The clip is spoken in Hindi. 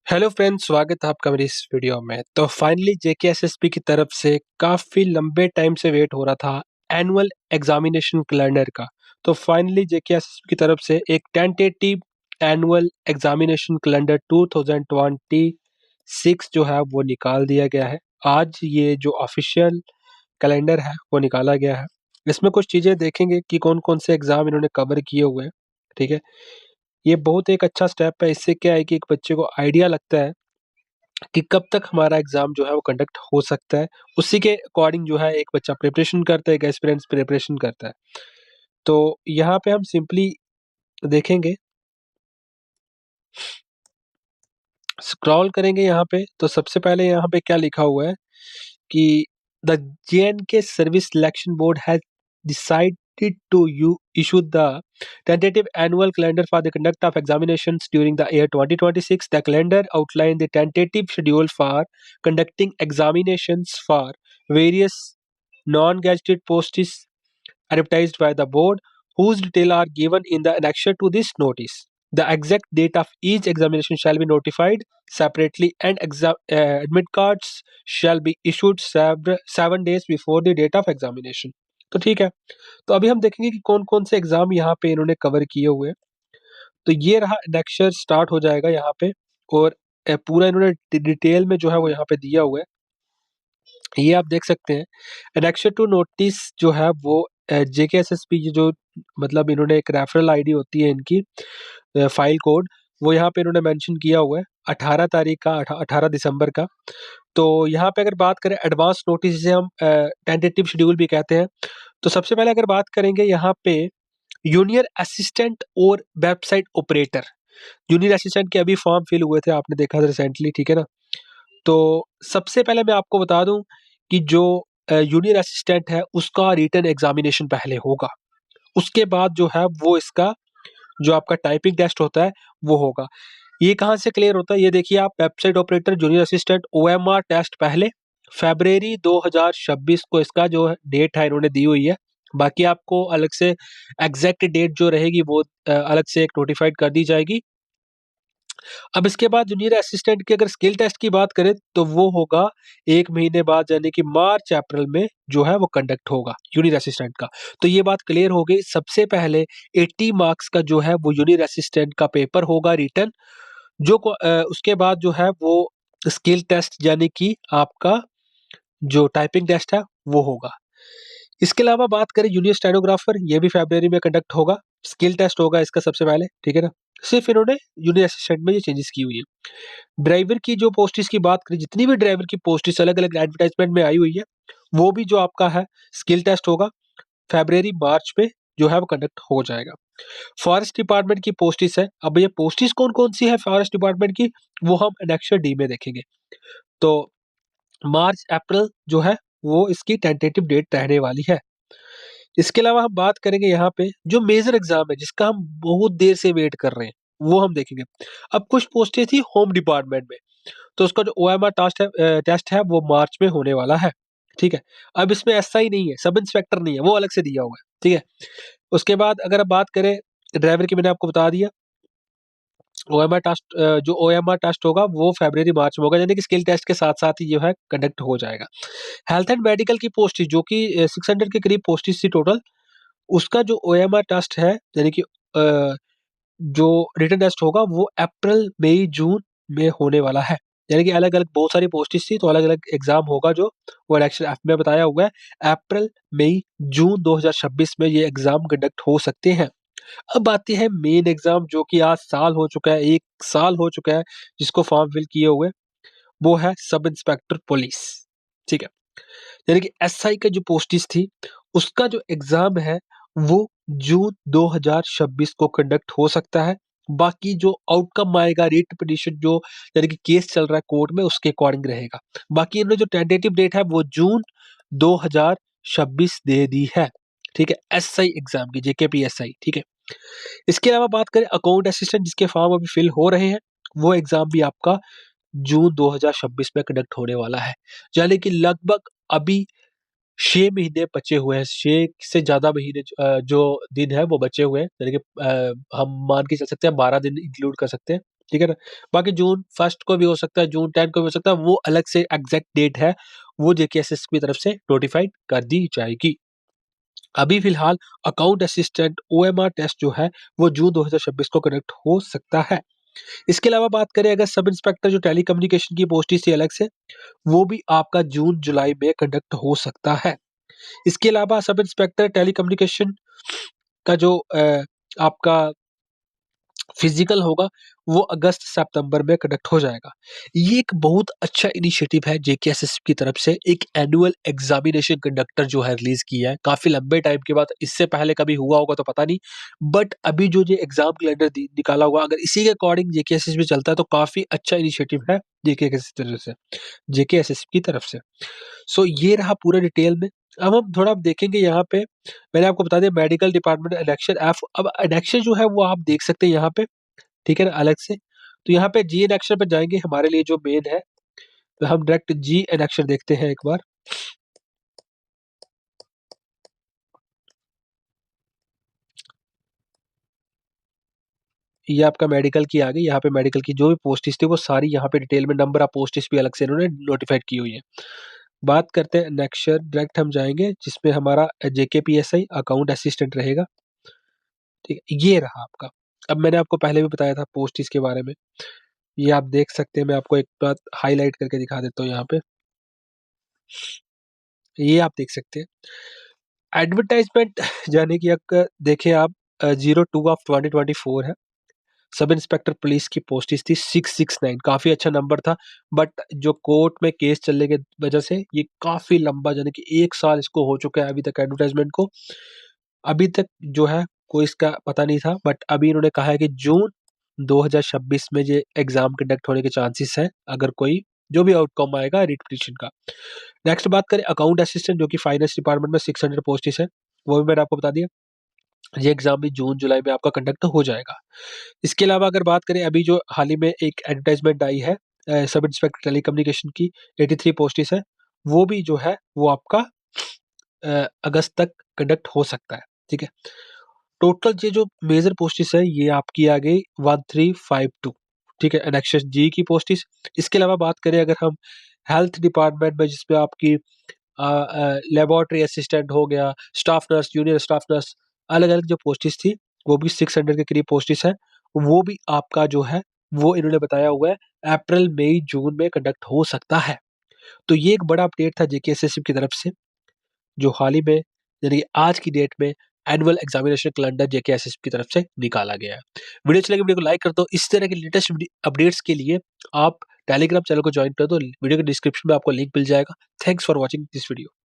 हेलो फ्रेंड्स, स्वागत है आपका मेरी इस वीडियो में। तो फाइनली जेकेएसएसपी की तरफ से काफ़ी लंबे टाइम से वेट हो रहा था एनुअल एग्जामिनेशन कैलेंडर का। तो फाइनली जेकेएसएसपी की तरफ से एक टेंटेटिव एनुअल एग्जामिनेशन कैलेंडर 2026 जो है वो निकाल दिया गया है। आज ये जो ऑफिशियल कैलेंडर है वो निकाला गया है। इसमें कुछ चीज़ें देखेंगे कि कौन-कौन से एग्ज़ाम इन्होंने कवर किए हुए हैं, ठीक है? ये बहुत एक अच्छा स्टेप है। इससे क्या है कि एक बच्चे को आइडिया लगता है कि कब तक हमारा एग्ज़ाम जो है वो कंडक्ट हो सकता है। उसी के अकॉर्डिंग जो है एक बच्चा प्रिपरेशन करता है, एक एस्पिरेंट्स प्रिपरेशन करता है। तो यहाँ पे हम सिंपली देखेंगे, स्क्रॉल करेंगे यहाँ पे, तो सबसे पहले यहाँ पे क्या लिखा हुआ है कि the JNK service selection board has decided to you issue the tentative annual calendar for the conduct of examinations during the year 2026. The calendar outlined the tentative schedule for conducting examinations for various non-gazetted posts advertised by the board, whose details are given in the annexure to this notice. The exact date of each examination shall be notified separately, and admit cards shall be issued 7 days before the date of examination. तो ठीक है, तो अभी हम देखेंगे कि कौन-कौन से एग्ज़ाम यहाँ पे इन्होंने कवर किए हुए हैं। तो ये रहा, लेक्चर स्टार्ट हो जाएगा यहाँ पे और पूरा इन्होंने डिटेल में जो है वो यहाँ पे दिया हुआ है। ये आप देख सकते हैं। एनेक्स्चर टू नोटिस जो है वो जेकेएसएसपी की जो मतलब इन्होंने एक रेफरल आईडी होती है इनकी, फाइल कोड वो यहाँ पे इन्होंने मेंशन किया हुआ है 18 तारीख का, 18 दिसंबर का। तो यहाँ पे अगर बात करें एडवांस नोटिस, जिसे हम टेंटेटिव शेड्यूल भी कहते हैं। तो सबसे पहले अगर बात करेंगे यहाँ पे जूनियर असिस्टेंट और वेबसाइट ऑपरेटर। जूनियर असिस्टेंट के अभी फॉर्म फिल हुए थे, आपने देखा था रिसेंटली, ठीक है ना? तो सबसे पहले मैं आपको बता दूँ कि जो जूनियर असिस्टेंट है उसका रिटन एग्ज़ामिनेशन पहले होगा। उसके बाद जो है वो इसका जो आपका टाइपिंग टेस्ट होता है वो होगा। ये कहाँ से क्लियर होता है? ये देखिए आप, website operator junior assistant OMR test पहले फ़रवरी 2026 को इसका जो है डेट है इन्होंने दी हुई है। बाकी आपको अलग से एग्ज़ैक्ट डेट जो रहेगी वो अलग से एक नोटिफ़ाइड कर दी जाएगी। अब इसके बाद जूनियर असिस्टेंट की अगर स्किल टेस्ट की बात करें तो वो होगा 1 महीने बाद, यानी कि मार्च-अप्रैल में जो है वो कंडक्ट होगा जूनियर असिस्टेंट का। तो ये बात क्लियर हो गई। सबसे पहले 80 मार्क्स का जो है वो जूनियर असिस्टेंट का पेपर होगा रिटन, उसके बाद जो है वो स्किल टेस्ट यानी कि आपका जो टाइपिंग टेस्ट है वो होगा। इसके अलावा बात करें जूनियर स्टेनोग्राफर, ये भी फ़रवरी में कंडक्ट होगा। स्किल टेस्ट होगा इसका सबसे पहले, ठीक है ना? सिर्फ़ इन्होंने जूनियर असिस्टेंट में ये चेंजेस की हुई है। ड्राइवर की जो पोस्ट्स की बात करें, जितनी भी ड्राइवर की पोस्ट्स अलग-अलग एडवर्टाइज़मेंट में आई हुई है, वो भी जो आपका है स्किल टेस्ट होगा, फ़रवरी-मार्च में जो है वो कंडक्ट हो जाएगा। फॉरेस्ट डिपार्टमेंट की पोस्ट्स है। अब ये पोस्ट्स कौन-कौन सी है फॉरेस्ट डिपार्टमेंट की, वो हम एनेक्स्चर डी में देखेंगे। तो मार्च-अप्रैल जो है वो इसकी टेंटेटिव डेट रहने वाली है। इसके अलावा हम बात करेंगे यहाँ पे जो मेजर एग्ज़ाम है जिसका हम बहुत देर से वेट कर रहे हैं, वो हम देखेंगे। अब कुछ पोस्टें थी होम डिपार्टमेंट में, तो उसका जो ओएमआर टेस्ट है वो मार्च में होने वाला है, ठीक है? अब इसमें एसआई नहीं है, सब इंस्पेक्टर नहीं है, वो अलग से दिया हुआ है, ठीक है? उसके बाद अगर आप बात करें ड्राइवर की, मैंने आपको बता दिया। जो ओएमआर टेस्ट होगा वो फरवरी-मार्च में होगा, यानी कि स्किल टेस्ट के साथ-साथ ही जो है कंडक्ट हो जाएगा। हेल्थ एंड मेडिकल की पोस्ट जो कि 600 के करीब पोस्टेस थी टोटल, उसका जो ओएमआर टेस्ट है यानी कि अ, जो रिटन टेस्ट होगा वो अप्रैल, मई, जून में होने वाला है। यानी कि अलग-अलग बहुत सारी पोस्टेस थी, तो अलग-अलग एग्ज़ाम होगा जो वो इलेक्शन ऐप में बताया हुआ है। अप्रैल, मई, जून 2026 में ये एग्ज़ाम कंडक्ट हो सकते हैं। अब आती है मेन एग्ज़ाम, जो कि आज साल हो चुका है, 1 साल हो चुका है जिसको फॉर्म फिल किए हुए, वो है सब इंस्पेक्टर पुलिस, ठीक है? यानी कि एसआई का जो पोस्टिस थी, उसका जो एग्ज़ाम है, वो जून 2026 को कंडक्ट हो सकता है। बाकी जो आउटकम आएगा, रिट पिटीशन जो यानी कि केस चल रहा है कोर्ट में, उसके अकॉर्डिंग रहेगा। बाकी इन्होंने जो टेंटेटिव डेट है वो जून 2026 दे दी है, ठीक है? एसआई एग्ज़ाम की, जेकेपीएसआई, ठीक है? इसके अलावा बात करें अकाउंट असिस्टेंट, जिसके फॉर्म अभी फिल हो रहे हैं, वो एग्ज़ाम भी आपका जून 2026 में कंडक्ट होने वाला है। यानी कि लगभग अभी 6 महीने बचे हुए हैं, 6 से ज़्यादा महीने जो दिन है वो बचे हुए हैं। यानी कि हम मान के चल सकते हैं 12 दिन इंक्लूड कर सकते हैं। ठीक है ना? बाकी जून 1 को भी हो सकता है, जून 10 को भी हो सकता है, वो अलग से एग्ज़ैक्ट डेट है, वो जेकेएसएस की तरफ से नोटिफ़ाइड कर दी जाएगी। अभी फ़िलहाल अकाउंट असिस्टेंट ओएमआर टेस्ट जो है, वो जून 2026 को कंडक्ट हो सकता है। इसके अलावा बात करें अगर सब इंस्पेक्टर जो टेलीकम्युनिकेशन की पोस्टें थी अलग से, वो भी आपका जून-जुलाई में कंडक्ट हो सकता है। इसके अलावा सब इंस्पेक्टर टेलीकम्युनिकेशन का जो आपका फिजिकल होगा, वो अगस्त-सितंबर में कंडक्ट हो जाएगा। ये एक बहुत अच्छा इनिशिएटिव है जेकेएसएस की तरफ से, एक एनुअल एग्ज़ामिनेशन कंडक्टर जो है रिलीज़ किया है, काफ़ी लंबे टाइम के बाद, इससे पहले कभी हुआ होगा तो पता नहीं, बट अभी जो ये एग्ज़ाम कैलेंडर निकाला हुआ, अगर इसी के अकॉर्डिंग जेकेएसएस भी चलता है तो काफ़ी अच्छा इनिशिएटिव है जेकेएसएस की तरफ से। सो ये रहा पूरा डिटेल में। अब हम थोड़ा देखेंगे यहाँ पे, मैंने आपको बता दिया मेडिकल डिपार्टमेंट इलेक्शन अब इलेक्शन जो है वो आप देख सकते हैं यहाँ पे, ठीक है ना, अलग से। तो यहाँ पे जी इलेक्शन पे जाएँगे, हमारे लिए जो मेन है, तो हम डायरेक्ट जी इलेक्शन देखते हैं एक बार। ये आपका मेडिकल की आ गई, यहाँ पे मेडिकल की जो भी पोस्ट्स थी वो सारी यहाँ पे डिटेल में नंबर ऑफ पोस्ट्स भी अलग से इन्होंने नोटिफ़ाइड की हुई है। बात करते हैं नेक्स्ट डायरेक्ट हम जाएँगे जिसमें हमारा जेकेपीएसआई अकाउंट असिस्टेंट रहेगा, ठीक है? ये रहा आपका। अब मैंने आपको पहले भी बताया था पोस्ट्स के बारे में, ये आप देख सकते हैं, मैं आपको एक बात हाइलाइट करके दिखा देता हूँ यहाँ पे। ये आप देख सकते हैं। एडवर्टाइज़मेंट यानी कि अगर देखें आप 02 ऑफ 2024 है। सब इंस्पेक्टर पुलिस की पोस्टिस थी 669, काफ़ी अच्छा नंबर था, बट जो कोर्ट में केस चलने की वजह से ये काफ़ी लंबा, यानी कि 1 साल इसको हो चुका है अभी तक एडवर्टाइज़मेंट को। अभी तक जो है कोई इसका पता नहीं था, बट अभी इन्होंने कहा है कि जून 2026 में ये एग्ज़ाम कंडक्ट होने के चांसेस हैं, अगर कोई जो भी आउटकम आएगा रिट पिटीशन का। नेक्स्ट बात करें अकाउंट असिस्टेंट जो कि फाइनेंस डिपार्टमेंट में 600 पोस्टिस है, वो भी मैंने आपको बता दिया। ये एग्ज़ाम भी जून-जुलाई में आपका कंडक्ट हो जाएगा। इसके अलावा अगर बात करें अभी जो हाल ही में एक एडवर्टाइज़मेंट आई है सब इंस्पेक्टर टेलीकम्युनिकेशन की 83 पोस्टिस है, वो भी जो है वो आपका अगस्त तक कंडक्ट हो सकता है, ठीक है? टोटल ये जो मेजर पोस्टिस है ये आपकी आ गई 1352, ठीक है? एनेक्सस जी की पोस्टिस। इसके अलावा बात करें अगर हम हेल्थ डिपार्टमेंट में जिसपे आपकी लेबोरेटरी असिस्टेंट हो गया, staff nurse, junior staff nurse, अलग-अलग जो पोस्टिस थी, वो भी 600 के करीब पोस्टिस हैं। वो भी आपका जो है, वो इन्होंने बताया हुआ है अप्रैल, मई, जून में कंडक्ट हो सकता है। तो ये एक बड़ा अपडेट था जेकेएसएससी की तरफ से, जो हाल ही में यानी कि आज की डेट में एनुअल एग्जामिनेशन कैलेंडर जेकेएसएससी की तरफ से निकाला गया है। वीडियो अच्छी लगी वीडियो को लाइक कर दो। इस तरह के लेटेस्ट अपडेट्स के लिए आप टेलीग्राम चैनल को जॉइन कर दो। वीडियो के डिस्क्रिप्शन में आपको लिंक मिल जाएगा। Thanks for watching this video.